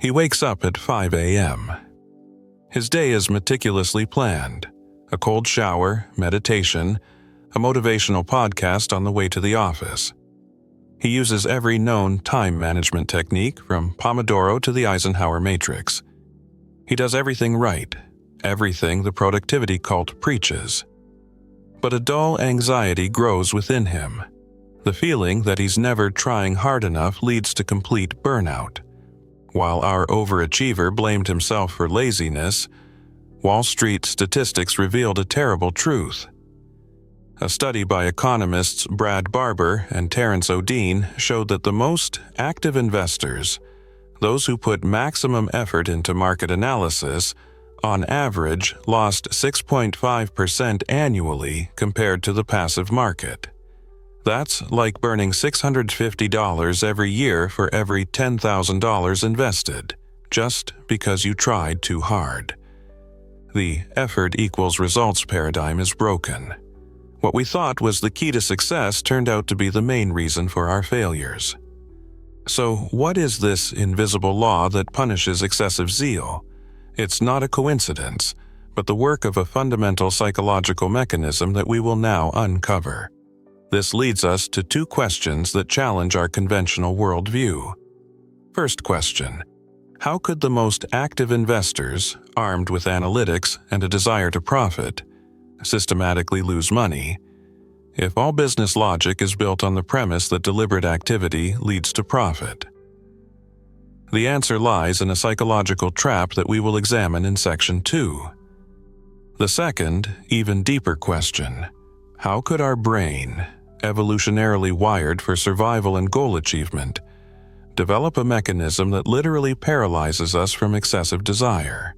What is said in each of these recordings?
He wakes up at 5 a.m. His day is meticulously planned: a cold shower, meditation, a motivational podcast on the way to the office. He uses every known time management technique, from Pomodoro to the Eisenhower matrix. He does everything right, everything the productivity cult preaches. But a dull anxiety grows within him. The feeling that he's never trying hard enough leads to complete burnout. While our overachiever blamed himself for laziness, Wall Street statistics revealed a terrible truth. A study by economists Brad Barber and Terence O'Dean showed that the most active investors, those who put maximum effort into market analysis, on average lost 6.5% annually compared to the passive market. That's like burning $650 every year for every $10,000 invested, just because you tried too hard. The effort equals results paradigm is broken. What we thought was the key to success turned out to be the main reason for our failures. So, what is this invisible law that punishes excessive zeal? It's not a coincidence, but the work of a fundamental psychological mechanism that we will now uncover. This leads us to two questions that challenge our conventional worldview. First question: how could the most active investors, armed with analytics and a desire to profit, systematically lose money, if all business logic is built on the premise that deliberate activity leads to profit? The answer lies in a psychological trap that we will examine in Section 2. The second, even deeper question: how could our brain, evolutionarily wired for survival and goal achievement, develop a mechanism that literally paralyzes us from excessive desire?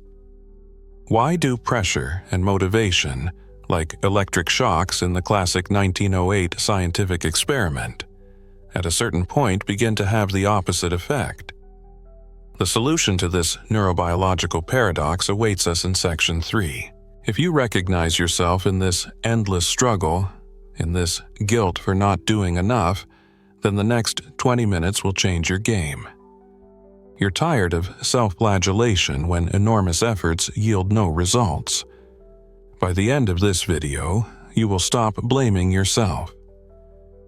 Why do pressure and motivation, like electric shocks in the classic 1908 scientific experiment, at a certain point begin to have the opposite effect? The solution to this neurobiological paradox awaits us in Section 3. If you recognize yourself in this endless struggle, in this guilt for not doing enough, then the next 20 minutes will change your game. You're tired of self-flagellation when enormous efforts yield no results. By the end of this video, you will stop blaming yourself.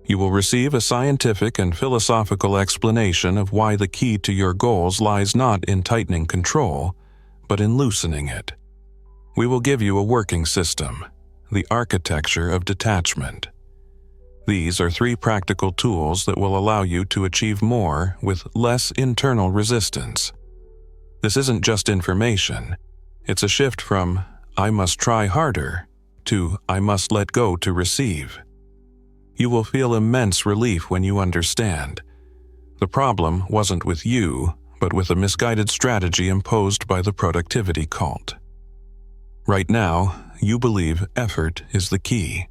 You will receive a scientific and philosophical explanation of why the key to your goals lies not in tightening control, but in loosening it. We will give you a working system, the architecture of detachment. These are 3 practical tools that will allow you to achieve more with less internal resistance. This isn't just information. It's a shift from "I must try harder" to "I must let go to receive." You will feel immense relief when you understand. The problem wasn't with you, but with a misguided strategy imposed by the productivity cult. Right now, you believe effort is the key.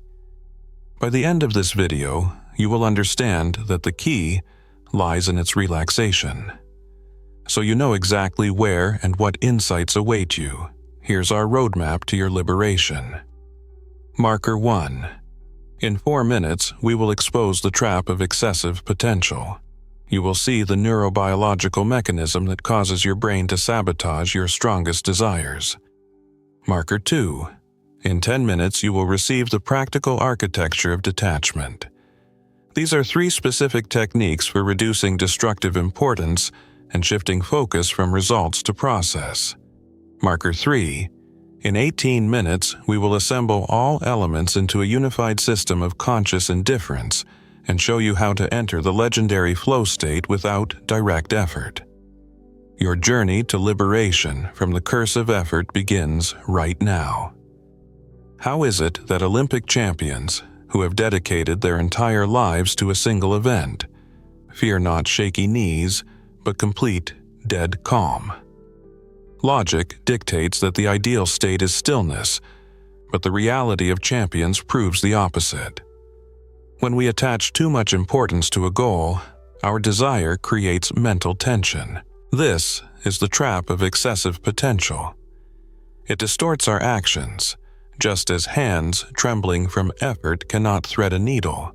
By the end of this video, you will understand that the key lies in its relaxation. So you know exactly where and what insights await you. Here's our roadmap to your liberation. Marker 1. In 4 minutes, we will expose the trap of excessive potential. You will see the neurobiological mechanism that causes your brain to sabotage your strongest desires. Marker 2. In 10 minutes, you will receive the practical architecture of detachment. These are 3 specific techniques for reducing destructive importance and shifting focus from results to process. Marker 3. In 18 minutes, we will assemble all elements into a unified system of conscious indifference and show you how to enter the legendary flow state without direct effort. Your journey to liberation from the curse of effort begins right now. How is it that Olympic champions, who have dedicated their entire lives to a single event, fear not shaky knees, but complete dead calm? Logic dictates that the ideal state is stillness, but the reality of champions proves the opposite. When we attach too much importance to a goal, our desire creates mental tension. This is the trap of excessive potential. It distorts our actions, just as hands trembling from effort cannot thread a needle.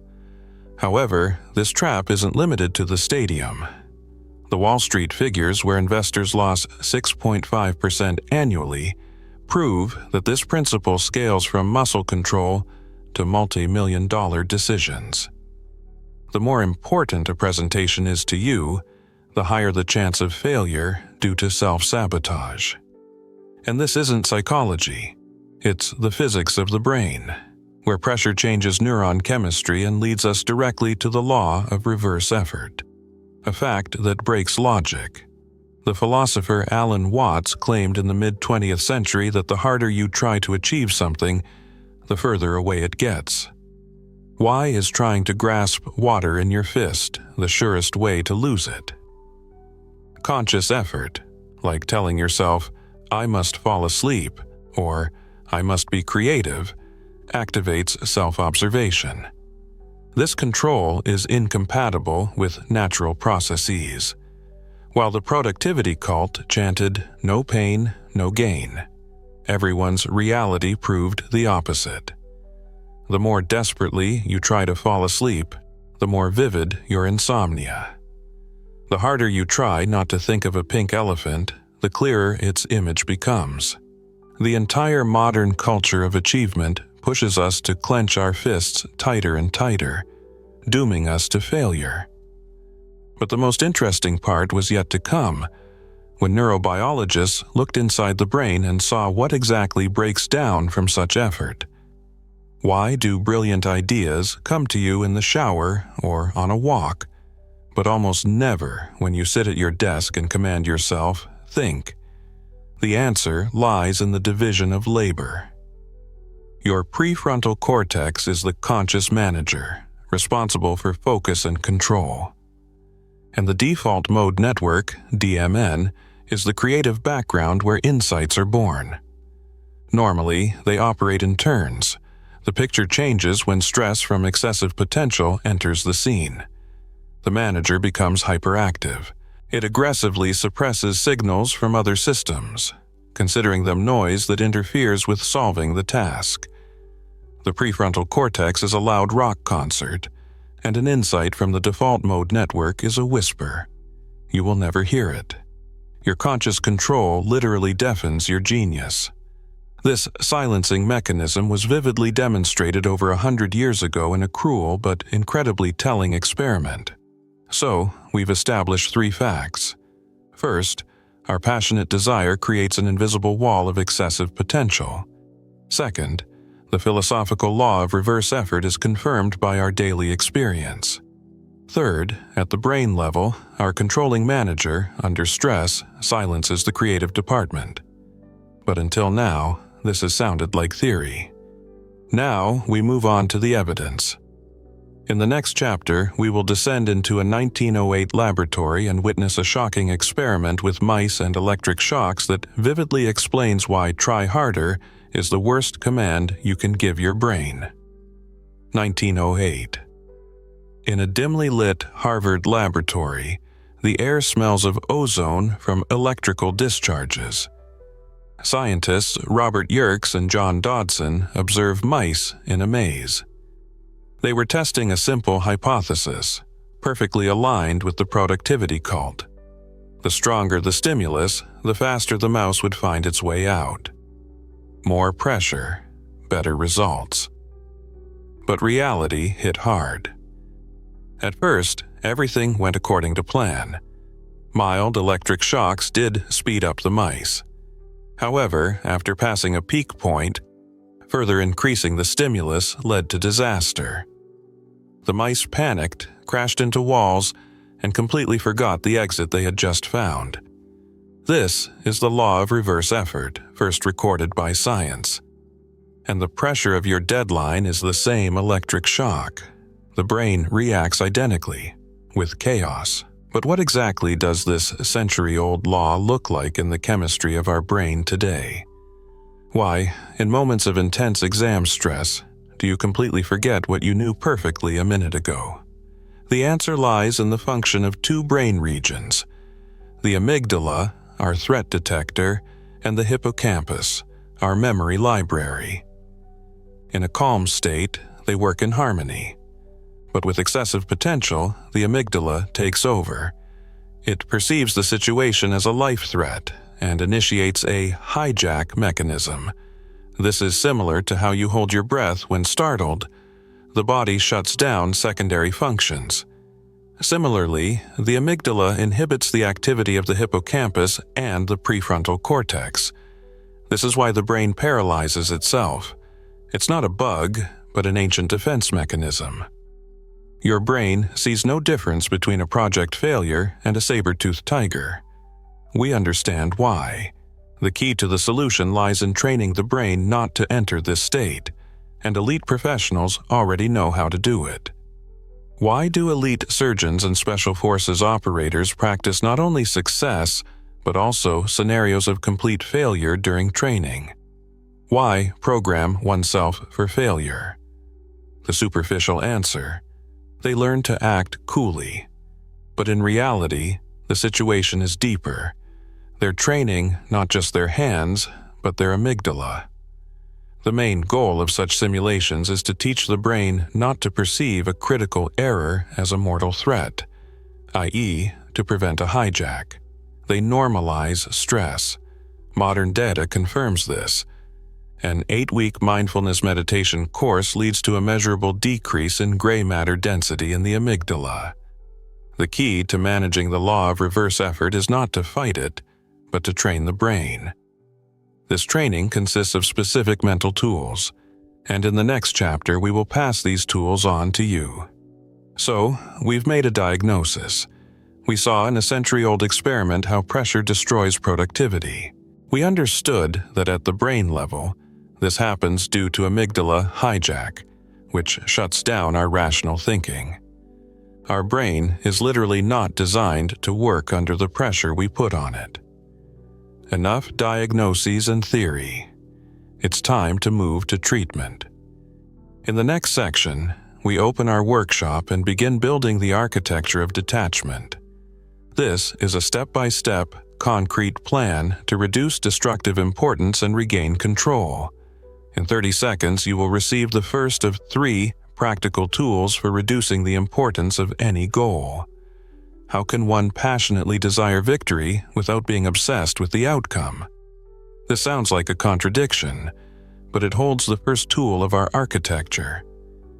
However, this trap isn't limited to the stadium. The Wall Street figures, where investors lost 6.5% annually, prove that this principle scales from muscle control to multi-million-dollar decisions. The more important a presentation is to you, the higher the chance of failure due to self-sabotage. And this isn't psychology. It's the physics of the brain, where pressure changes neuron chemistry and leads us directly to the law of reverse effort, a fact that breaks logic. The philosopher Alan Watts claimed in the mid-20th century that the harder you try to achieve something, the further away it gets. Why is trying to grasp water in your fist the surest way to lose it? Conscious effort, like telling yourself, "I must fall asleep," or "I must be creative," activates self-observation. This control is incompatible with natural processes. While the productivity cult chanted, "No pain, no gain," everyone's reality proved the opposite. The more desperately you try to fall asleep, the more vivid your insomnia. The harder you try not to think of a pink elephant, the clearer its image becomes. The entire modern culture of achievement pushes us to clench our fists tighter and tighter, dooming us to failure. But the most interesting part was yet to come, when neurobiologists looked inside the brain and saw what exactly breaks down from such effort. Why do brilliant ideas come to you in the shower or on a walk, but almost never when you sit at your desk and command yourself, "Think"? The answer lies in the division of labor. Your prefrontal cortex is the conscious manager, responsible for focus and control. And the default mode network, DMN, is the creative background where insights are born. Normally, they operate in turns. The picture changes when stress from excessive potential enters the scene. The manager becomes hyperactive. It aggressively suppresses signals from other systems, considering them noise that interferes with solving the task. The prefrontal cortex is a loud rock concert, and an insight from the default mode network is a whisper. You will never hear it. Your conscious control literally deafens your genius. This silencing mechanism was vividly demonstrated over 100 years ago in a cruel but incredibly telling experiment. So, we've established 3 facts. First, our passionate desire creates an invisible wall of excessive potential. Second, the philosophical law of reverse effort is confirmed by our daily experience. Third, at the brain level, our controlling manager, under stress, silences the creative department. But until now, this has sounded like theory. Now, we move on to the evidence. In the next chapter, we will descend into a 1908 laboratory and witness a shocking experiment with mice and electric shocks that vividly explains why "try harder" is the worst command you can give your brain. 1908. In a dimly lit Harvard laboratory, the air smells of ozone from electrical discharges. Scientists Robert Yerkes and John Dodson observe mice in a maze. They were testing a simple hypothesis, perfectly aligned with the productivity cult. The stronger the stimulus, the faster the mouse would find its way out. More pressure, better results. But reality hit hard. At first, everything went according to plan. Mild electric shocks did speed up the mice. However, after passing a peak point, further increasing the stimulus led to disaster. The mice panicked, crashed into walls, and completely forgot the exit they had just found. This is the law of reverse effort, first recorded by science. And the pressure of your deadline is the same electric shock. The brain reacts identically, with chaos. But what exactly does this century-old law look like in the chemistry of our brain today? Why, in moments of intense exam stress, do you completely forget what you knew perfectly a minute ago? The answer lies in the function of 2 brain regions: the amygdala, our threat detector, and the hippocampus, our memory library. In a calm state, they work in harmony. But with excessive potential, the amygdala takes over. It perceives the situation as a life threat and initiates a hijack mechanism. This is similar to how you hold your breath when startled. The body shuts down secondary functions. Similarly, the amygdala inhibits the activity of the hippocampus and the prefrontal cortex. This is why the brain paralyzes itself. It's not a bug, but an ancient defense mechanism. Your brain sees no difference between a project failure and a saber-toothed tiger. We understand why. The key to the solution lies in training the brain not to enter this state, and elite professionals already know how to do it. Why do elite surgeons and special forces operators practice not only success, but also scenarios of complete failure during training? Why program oneself for failure? The superficial answer: they learn to act coolly. But in reality, the situation is deeper. They're training not just their hands, but their amygdala. The main goal of such simulations is to teach the brain not to perceive a critical error as a mortal threat, i.e., to prevent a hijack. They normalize stress. Modern data confirms this. An 8-week mindfulness meditation course leads to a measurable decrease in gray matter density in the amygdala. The key to managing the law of reverse effort is not to fight it, but to train the brain. This training consists of specific mental tools, and in the next chapter we will pass these tools on to you. So, we've made a diagnosis. We saw in a century-old experiment how pressure destroys productivity. We understood that at the brain level, this happens due to amygdala hijack, which shuts down our rational thinking. Our brain is literally not designed to work under the pressure we put on it. Enough diagnoses and theory. It's time to move to treatment. In the next section, we open our workshop and begin building the architecture of detachment. This is a step-by-step, concrete plan to reduce destructive importance and regain control. In 30 seconds, you will receive the first of 3 practical tools for reducing the importance of any goal. How can one passionately desire victory without being obsessed with the outcome? This sounds like a contradiction, but it holds the first tool of our architecture.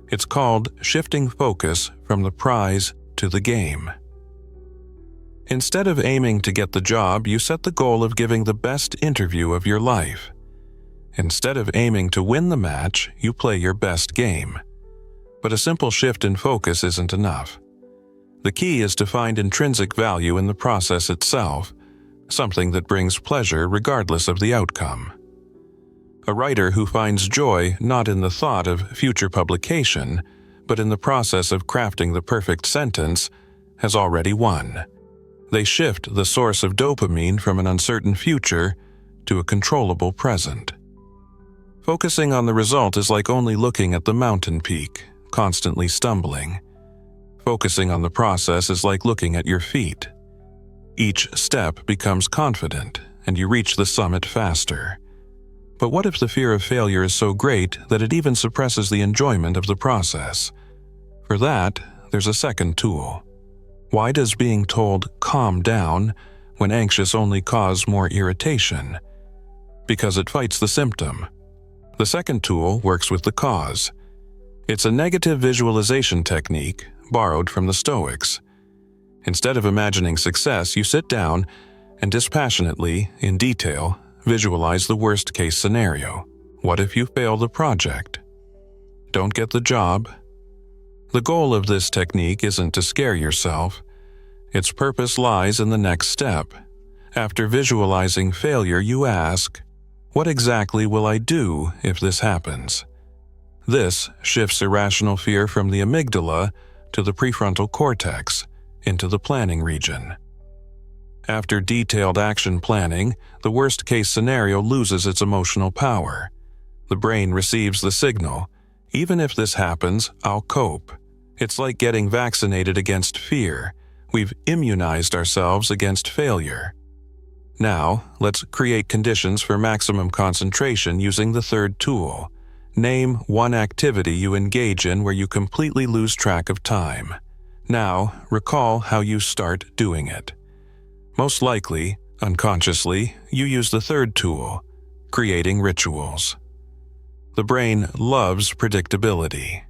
It's called shifting focus from the prize to the game. Instead of aiming to get the job, you set the goal of giving the best interview of your life. Instead of aiming to win the match, you play your best game. But a simple shift in focus isn't enough. The key is to find intrinsic value in the process itself, something that brings pleasure regardless of the outcome. A writer who finds joy not in the thought of future publication, but in the process of crafting the perfect sentence, has already won. They shift the source of dopamine from an uncertain future to a controllable present. Focusing on the result is like only looking at the mountain peak, constantly stumbling. Focusing on the process is like looking at your feet. Each step becomes confident, and you reach the summit faster. But what if the fear of failure is so great that it even suppresses the enjoyment of the process? For that, there's a second tool. Why does being told "calm down" when anxious only cause more irritation? Because it fights the symptom. The second tool works with the cause. It's a negative visualization technique borrowed from the Stoics. Instead of imagining success, you sit down and dispassionately, in detail, visualize the worst-case scenario. What if you fail the project? Don't get the job? The goal of this technique isn't to scare yourself. Its purpose lies in the next step. After visualizing failure, you ask, "What exactly will I do if this happens?" This shifts irrational fear from the amygdala to the prefrontal cortex, into the planning region. After detailed action planning, the worst-case scenario loses its emotional power. The brain receives the signal, "Even if this happens, I'll cope." It's like getting vaccinated against fear. We've immunized ourselves against failure. Now, let's create conditions for maximum concentration using the third tool. Name one activity you engage in where you completely lose track of time. Now, recall how you start doing it. Most likely, unconsciously, you use the third tool, creating rituals. The brain loves predictability.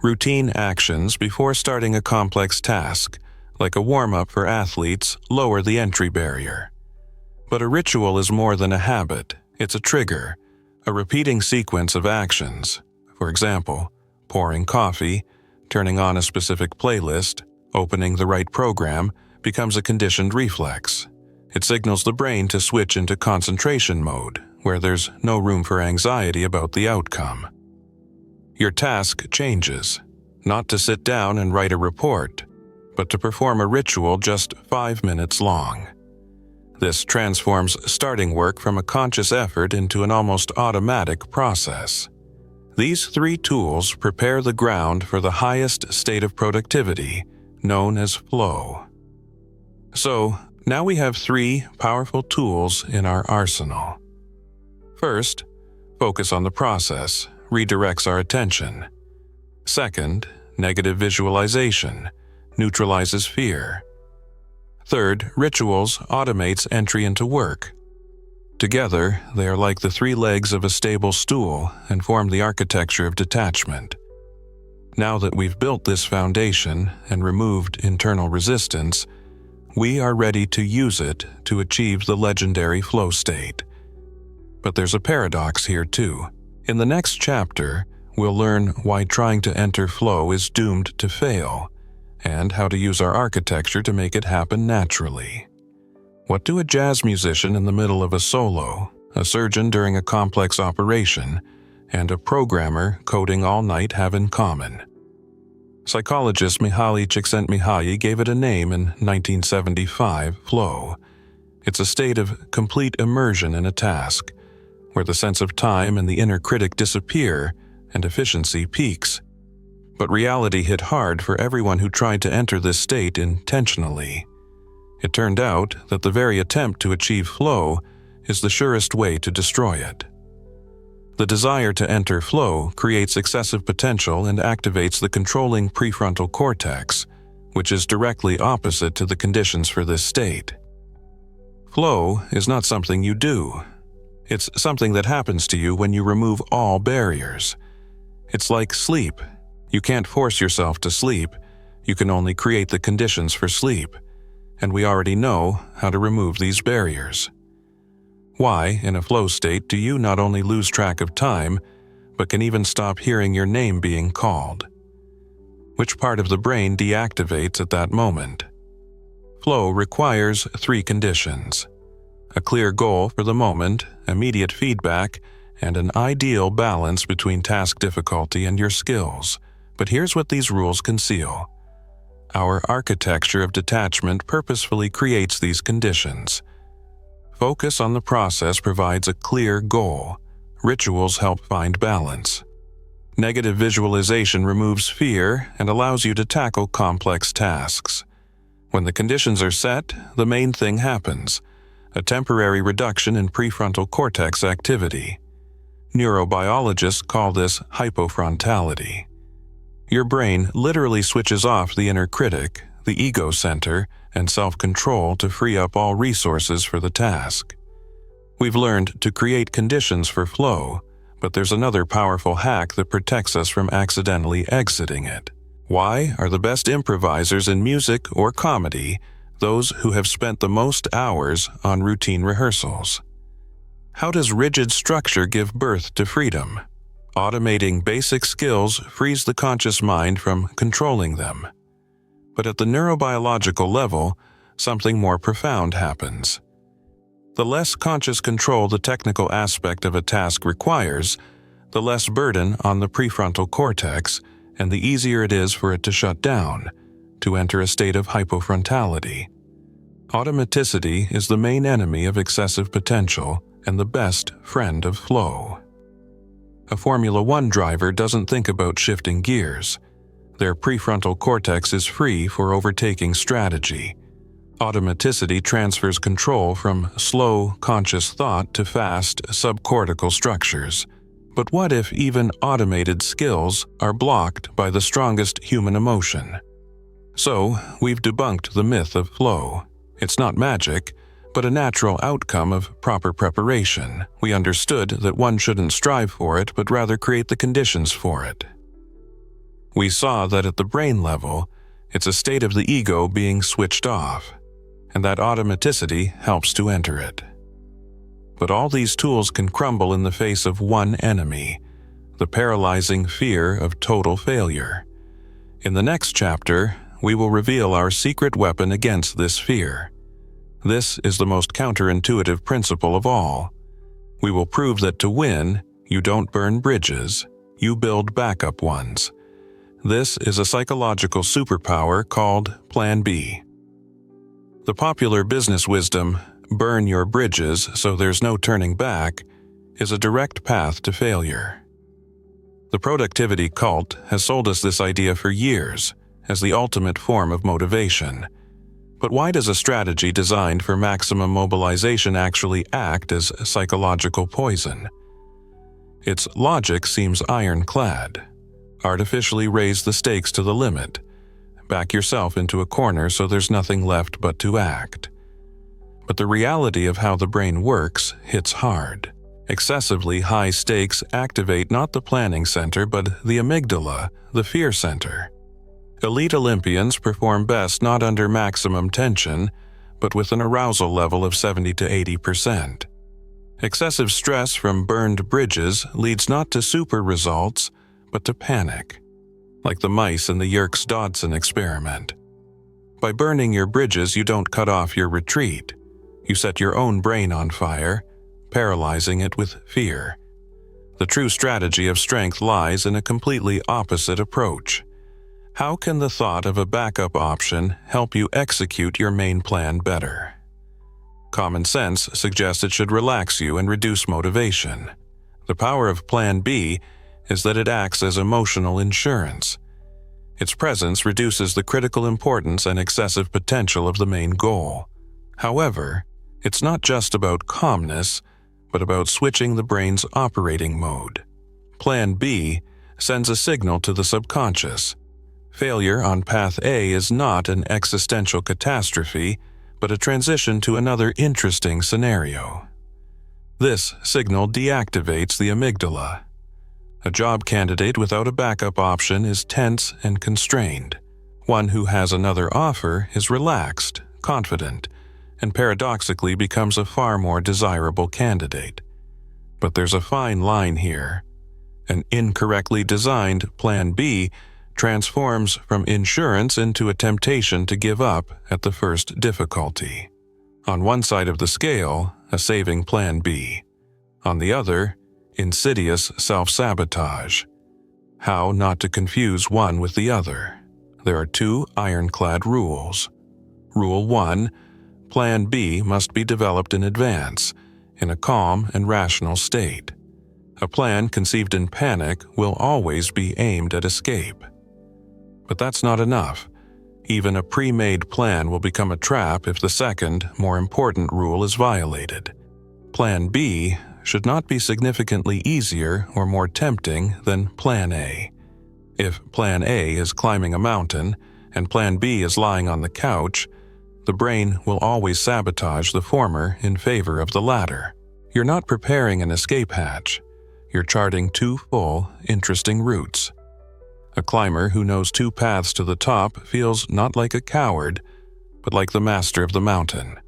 Routine actions before starting a complex task, like a warm-up for athletes, lower the entry barrier. But a ritual is more than a habit. It's a trigger, a repeating sequence of actions. For example, pouring coffee, turning on a specific playlist, opening the right program, becomes a conditioned reflex. It signals the brain to switch into concentration mode, where there's no room for anxiety about the outcome. Your task changes, not to sit down and write a report, but to perform a ritual just 5 minutes long. This transforms starting work from a conscious effort into an almost automatic process. These 3 tools prepare the ground for the highest state of productivity, known as flow. So, now we have 3 powerful tools in our arsenal. First, focus on the process redirects our attention. Second, negative visualization neutralizes fear. Third, rituals automates entry into work. Together, they are like the 3 legs of a stable stool and form the architecture of detachment. Now that we've built this foundation and removed internal resistance, we are ready to use it to achieve the legendary flow state. But there's a paradox here too. In the next chapter, we'll learn why trying to enter flow is doomed to fail, and how to use our architecture to make it happen naturally. What do a jazz musician in the middle of a solo, a surgeon during a complex operation, and a programmer coding all night have in common? Psychologist Mihaly Csikszentmihalyi gave it a name in 1975, flow. It's a state of complete immersion in a task, where the sense of time and the inner critic disappear and efficiency peaks. But reality hit hard for everyone who tried to enter this state intentionally. It turned out that the very attempt to achieve flow is the surest way to destroy it. The desire to enter flow creates excessive potential and activates the controlling prefrontal cortex, which is directly opposite to the conditions for this state. Flow is not something you do. It's something that happens to you when you remove all barriers. It's like sleep. You can't force yourself to sleep. You can only create the conditions for sleep. And we already know how to remove these barriers. Why, in a flow state, do you not only lose track of time, but can even stop hearing your name being called? Which part of the brain deactivates at that moment? Flow requires 3 conditions: a clear goal for the moment, immediate feedback, and an ideal balance between task difficulty and your skills. But here's what these rules conceal. Our architecture of detachment purposefully creates these conditions. Focus on the process provides a clear goal. Rituals help find balance. Negative visualization removes fear and allows you to tackle complex tasks. When the conditions are set, the main thing happens: a temporary reduction in prefrontal cortex activity. Neurobiologists call this hypofrontality. Your brain literally switches off the inner critic, the ego center, and self-control to free up all resources for the task. We've learned to create conditions for flow, but there's another powerful hack that protects us from accidentally exiting it. Why are the best improvisers in music or comedy those who have spent the most hours on routine rehearsals? How does rigid structure give birth to freedom? Automating basic skills frees the conscious mind from controlling them. But at the neurobiological level, something more profound happens. The less conscious control the technical aspect of a task requires, the less burden on the prefrontal cortex, and the easier it is for it to shut down, to enter a state of hypofrontality. Automaticity is the main enemy of excessive potential and the best friend of flow. A Formula One driver doesn't think about shifting gears. Their prefrontal cortex is free for overtaking strategy. Automaticity transfers control from slow, conscious thought to fast, subcortical structures. But what if even automated skills are blocked by the strongest human emotion? So, we've debunked the myth of flow. It's not magic, but a natural outcome of proper preparation. We understood that one shouldn't strive for it, but rather create the conditions for it. We saw that at the brain level, it's a state of the ego being switched off, and that automaticity helps to enter it. But all these tools can crumble in the face of one enemy, the paralyzing fear of total failure. In the next chapter, we will reveal our secret weapon against this fear. This is the most counterintuitive principle of all. We will prove that to win, you don't burn bridges, you build backup ones. This is a psychological superpower called Plan B. The popular business wisdom, burn your bridges so there's no turning back, is a direct path to failure. The productivity cult has sold us this idea for years as the ultimate form of motivation. But why does a strategy designed for maximum mobilization actually act as psychological poison? Its logic seems ironclad. Artificially raise the stakes to the limit. Back yourself into a corner so there's nothing left but to act. But the reality of how the brain works hits hard. Excessively high stakes activate not the planning center but the amygdala, the fear center. Elite Olympians perform best not under maximum tension, but with an arousal level of 70 to 80%. Excessive stress from burned bridges leads not to super results, but to panic, like the mice in the Yerkes-Dodson experiment. By burning your bridges, you don't cut off your retreat. You set your own brain on fire, paralyzing it with fear. The true strategy of strength lies in a completely opposite approach. How can the thought of a backup option help you execute your main plan better? Common sense suggests it should relax you and reduce motivation. The power of Plan B is that it acts as emotional insurance. Its presence reduces the critical importance and excessive potential of the main goal. However, it's not just about calmness, but about switching the brain's operating mode. Plan B sends a signal to the subconscious. Failure on path A is not an existential catastrophe, but a transition to another interesting scenario. This signal deactivates the amygdala. A job candidate without a backup option is tense and constrained. One who has another offer is relaxed, confident, and paradoxically becomes a far more desirable candidate. But there's a fine line here. An incorrectly designed Plan B transforms from insurance into a temptation to give up at the first difficulty. On one side of the scale, a saving Plan B. On the other, insidious self-sabotage. How not to confuse one with the other? There are two ironclad rules. Rule 1. Plan B must be developed in advance, in a calm and rational state. A plan conceived in panic will always be aimed at escape. But that's not enough. Even a pre-made plan will become a trap if the second, more important rule is violated. Plan B should not be significantly easier or more tempting than Plan A. If Plan A is climbing a mountain and Plan B is lying on the couch, the brain will always sabotage the former in favor of the latter. You're not preparing an escape hatch. You're charting two full, interesting routes. A climber who knows two paths to the top feels not like a coward, but like the master of the mountain.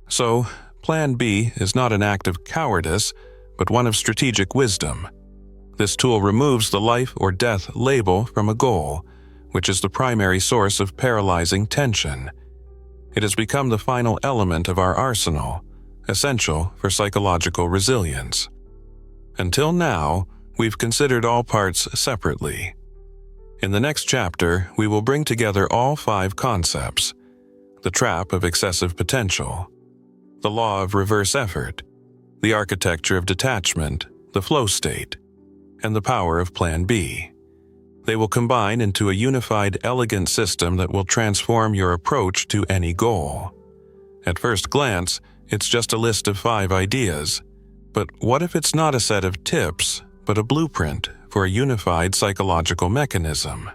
So, Plan B is not an act of cowardice, but one of strategic wisdom. This tool removes the life or death label from a goal, which is the primary source of paralyzing tension. It has become the final element of our arsenal, essential for psychological resilience. Until now, we've considered all parts separately. In the next chapter, we will bring together all 5 concepts: the trap of excessive potential, the law of reverse effort, the architecture of detachment, the flow state, and the power of Plan B. They will combine into a unified, elegant system that will transform your approach to any goal. At first glance, it's just a list of 5 ideas. But what if it's not a set of tips, but a blueprint for a unified psychological mechanism?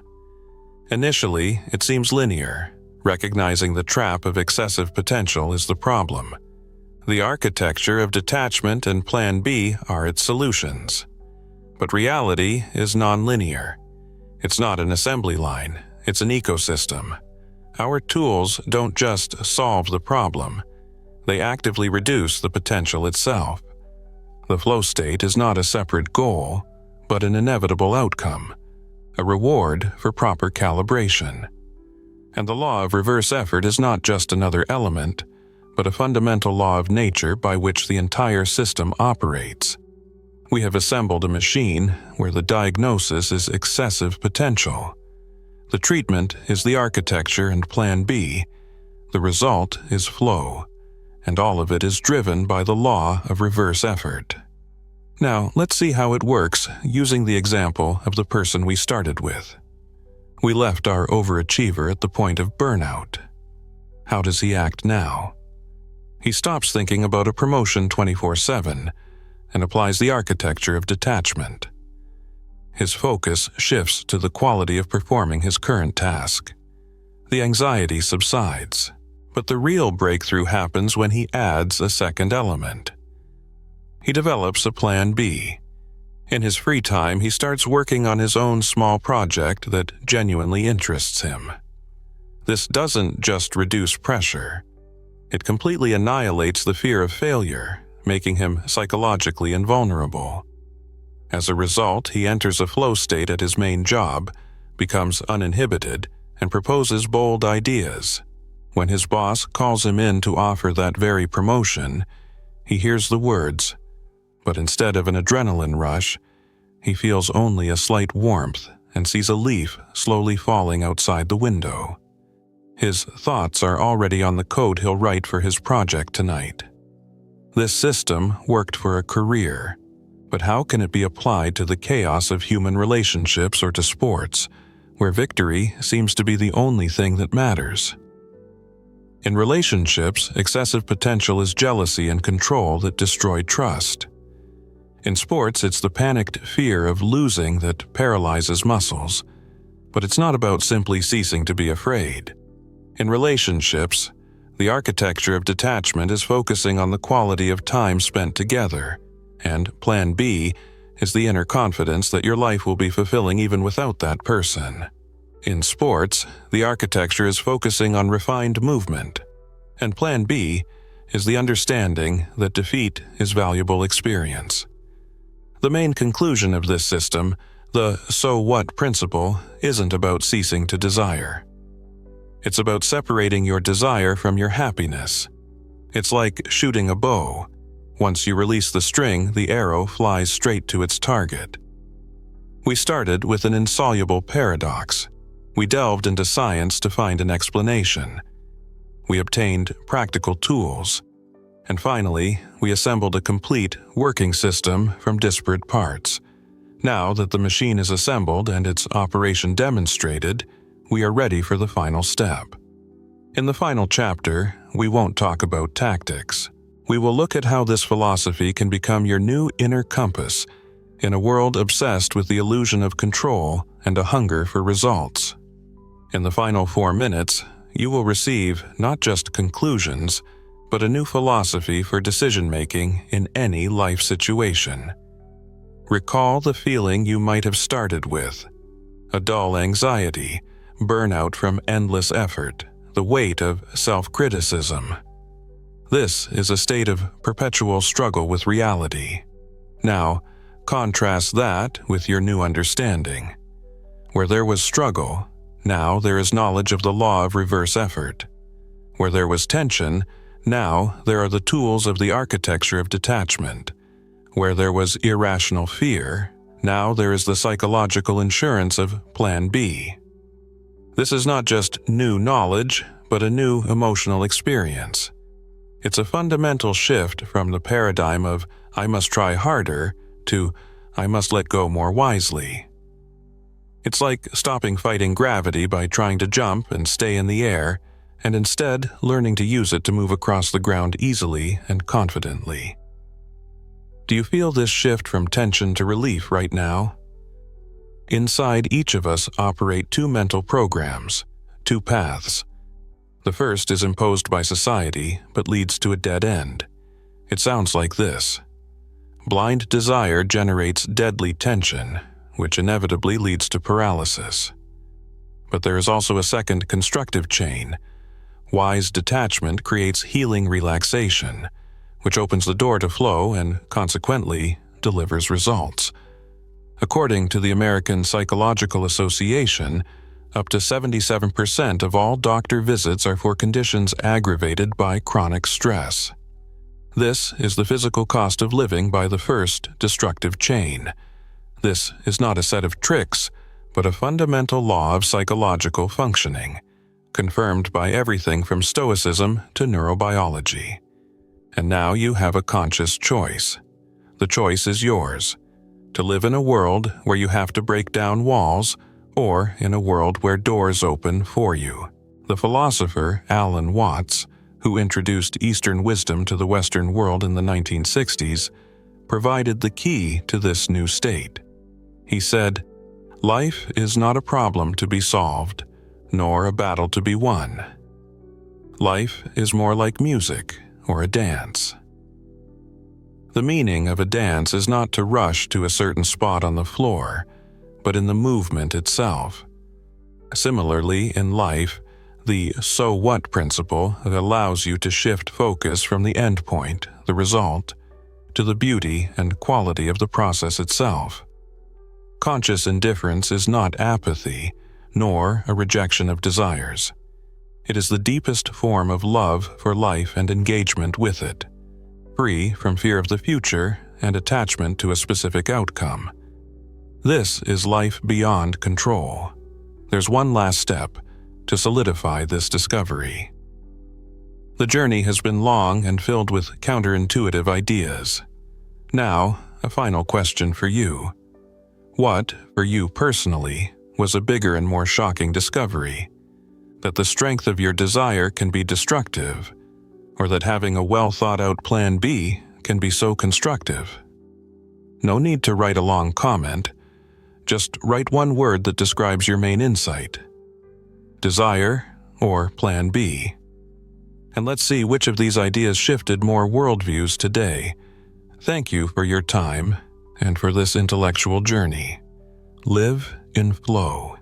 Initially, it seems linear. Recognizing the trap of excessive potential is the problem. The architecture of detachment and Plan B are its solutions. But reality is nonlinear. It's not an assembly line, it's an ecosystem. Our tools don't just solve the problem, they actively reduce the potential itself. The flow state is not a separate goal, but an inevitable outcome, a reward for proper calibration. And the law of reverse effort is not just another element, but a fundamental law of nature by which the entire system operates. We have assembled a machine where the diagnosis is excessive potential. The treatment is the architecture and Plan B. The result is flow, and all of it is driven by the law of reverse effort. Now, let's see how it works using the example of the person we started with. We left our overachiever at the point of burnout. How does he act now? He stops thinking about a promotion 24/7 and applies the architecture of detachment. His focus shifts to the quality of performing his current task. The anxiety subsides, but the real breakthrough happens when he adds a second element. He develops a Plan B. In his free time, he starts working on his own small project that genuinely interests him. This doesn't just reduce pressure. It completely annihilates the fear of failure, making him psychologically invulnerable. As a result, he enters a flow state at his main job, becomes uninhibited, and proposes bold ideas. When his boss calls him in to offer that very promotion, he hears the words, but instead of an adrenaline rush, he feels only a slight warmth and sees a leaf slowly falling outside the window. His thoughts are already on the code he'll write for his project tonight. This system worked for a career, but how can it be applied to the chaos of human relationships or to sports, where victory seems to be the only thing that matters? In relationships, excessive potential is jealousy and control that destroy trust. In sports, it's the panicked fear of losing that paralyzes muscles, but it's not about simply ceasing to be afraid. In relationships, the architecture of detachment is focusing on the quality of time spent together, and Plan B is the inner confidence that your life will be fulfilling even without that person. In sports, the architecture is focusing on refined movement, and Plan B is the understanding that defeat is valuable experience. The main conclusion of this system, the so what principle, isn't about ceasing to desire. It's about separating your desire from your happiness. It's like shooting a bow. Once you release the string, the arrow flies straight to its target. We started with an insoluble paradox. We delved into science to find an explanation. We obtained practical tools. And finally, we assembled a complete working system from disparate parts. Now that the machine is assembled and its operation demonstrated, we are ready for the final step. In the final chapter, we won't talk about tactics. We will look at how this philosophy can become your new inner compass in a world obsessed with the illusion of control and a hunger for results. In the final 4 minutes, you will receive not just conclusions, but a new philosophy for decision-making in any life situation. Recall the feeling you might have started with: a dull anxiety, burnout from endless effort, the weight of self-criticism. This is a state of perpetual struggle with reality. Now, contrast that with your new understanding. Where there was struggle, now there is knowledge of the law of reverse effort. Where there was tension, now there are the tools of the architecture of detachment. Where there was irrational fear, now there is the psychological insurance of Plan B. This is not just new knowledge, but a new emotional experience. It's a fundamental shift from the paradigm of "I must try harder" to "I must let go more wisely." It's like stopping fighting gravity by trying to jump and stay in the air, and instead learning to use it to move across the ground easily and confidently. Do you feel this shift from tension to relief right now? Inside each of us operate 2 mental programs, 2 paths. The first is imposed by society but leads to a dead end. It sounds like this. Blind desire generates deadly tension, which inevitably leads to paralysis. But there is also a second constructive chain. Wise detachment creates healing relaxation, which opens the door to flow and, consequently, delivers results. According to the American Psychological Association, up to 77% of all doctor visits are for conditions aggravated by chronic stress. This is the physical cost of living by the first destructive chain. This is not a set of tricks, but a fundamental law of psychological functioning, confirmed by everything from Stoicism to neurobiology. And now you have a conscious choice. The choice is yours: to live in a world where you have to break down walls, or in a world where doors open for you. The philosopher Alan Watts, who introduced Eastern wisdom to the Western world in the 1960s, provided the key to this new state. He said, "Life is not a problem to be solved, nor a battle to be won. Life is more like music or a dance." The meaning of a dance is not to rush to a certain spot on the floor, but in the movement itself. Similarly, in life, the "so what" principle allows you to shift focus from the end point, the result, to the beauty and quality of the process itself. Conscious indifference is not apathy, nor a rejection of desires. It is the deepest form of love for life and engagement with it, free from fear of the future and attachment to a specific outcome. This is life beyond control. There's one last step to solidify this discovery. The journey has been long and filled with counterintuitive ideas. Now, a final question for you. What, for you personally, was a bigger and more shocking discovery? That the strength of your desire can be destructive, or that having a well-thought-out plan B can be so constructive? No need to write a long comment. Just write one word that describes your main insight: desire or plan B. And let's see which of these ideas shifted more worldviews today. Thank you for your time and for this intellectual journey. Live in flow.